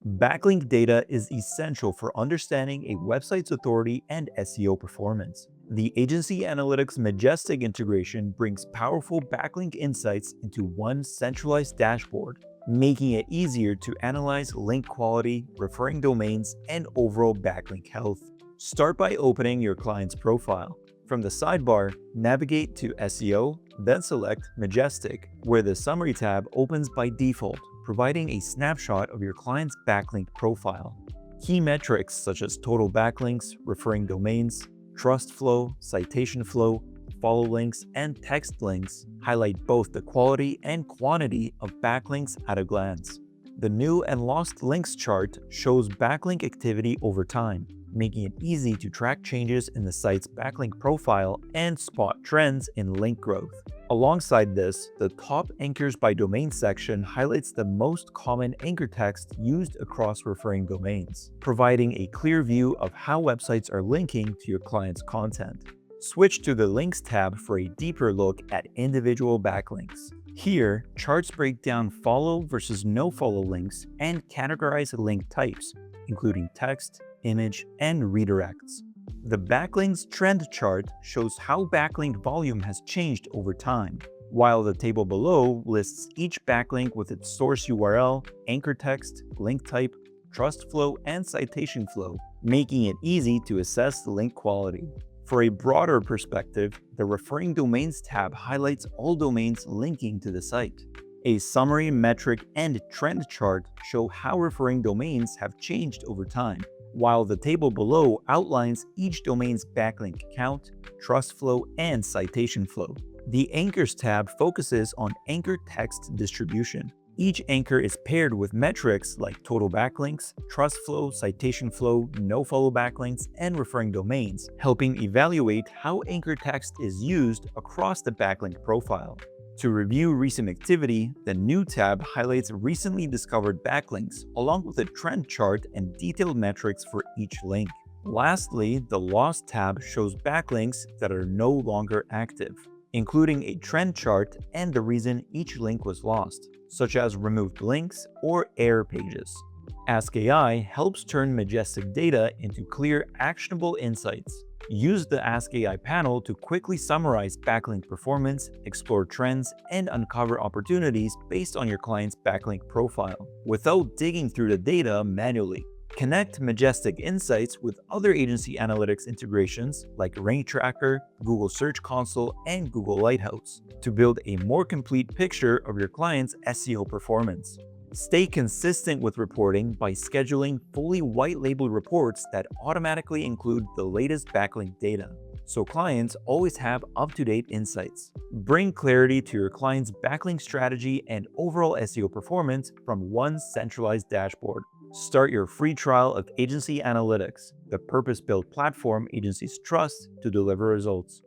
Backlink data is essential for understanding a website's authority and SEO performance. The AgencyAnalytics Majestic integration brings powerful backlink insights into one centralized dashboard, making it easier to analyze link quality, referring domains, and overall backlink health. Start by opening your client's profile. From the sidebar, navigate to SEO, then select Majestic, where the Summary tab opens by default, providing a snapshot of your client's backlink profile. Key metrics such as total backlinks, referring domains, trust flow, citation flow, follow links, and text links highlight both the quality and quantity of backlinks at a glance. The new and lost links chart shows backlink activity over time, making it easy to track changes in the site's backlink profile and spot trends in link growth. Alongside this, the top anchors by domain section highlights the most common anchor text used across referring domains, providing a clear view of how websites are linking to your client's content. Switch to the Links tab for a deeper look at individual backlinks. Here, charts break down follow versus no-follow links and categorize link types, including text, image, and redirects. The Backlinks trend chart shows how backlink volume has changed over time, while the table below lists each backlink with its source URL, anchor text, link type, trust flow, and citation flow, making it easy to assess link quality. For a broader perspective, the Referring Domains tab highlights all domains linking to the site. A summary, metric, and trend chart show how referring domains have changed over time, while the table below outlines each domain's backlink count, trust flow, and citation flow. The Anchors tab focuses on anchor text distribution. Each anchor is paired with metrics like total backlinks, trust flow, citation flow, no-follow backlinks, and referring domains, helping evaluate how anchor text is used across the backlink profile. To review recent activity, the New tab highlights recently discovered backlinks, along with a trend chart and detailed metrics for each link. Lastly, the Lost tab shows backlinks that are no longer active, including a trend chart and the reason each link was lost, such as removed links or error pages. Ask AI helps turn Majestic data into clear, actionable insights. Use the Ask AI panel to quickly summarize backlink performance, explore trends, and uncover opportunities based on your client's backlink profile, without digging through the data manually. Connect Majestic Insights with other agency analytics integrations like Rank Tracker, Google Search Console, and Google Lighthouse to build a more complete picture of your client's SEO performance. Stay consistent with reporting by scheduling fully white-labeled reports that automatically include the latest backlink data, so clients always have up-to-date insights. Bring clarity to your client's backlink strategy and overall SEO performance from one centralized dashboard. Start your free trial of Agency Analytics, the purpose-built platform agencies trust to deliver results.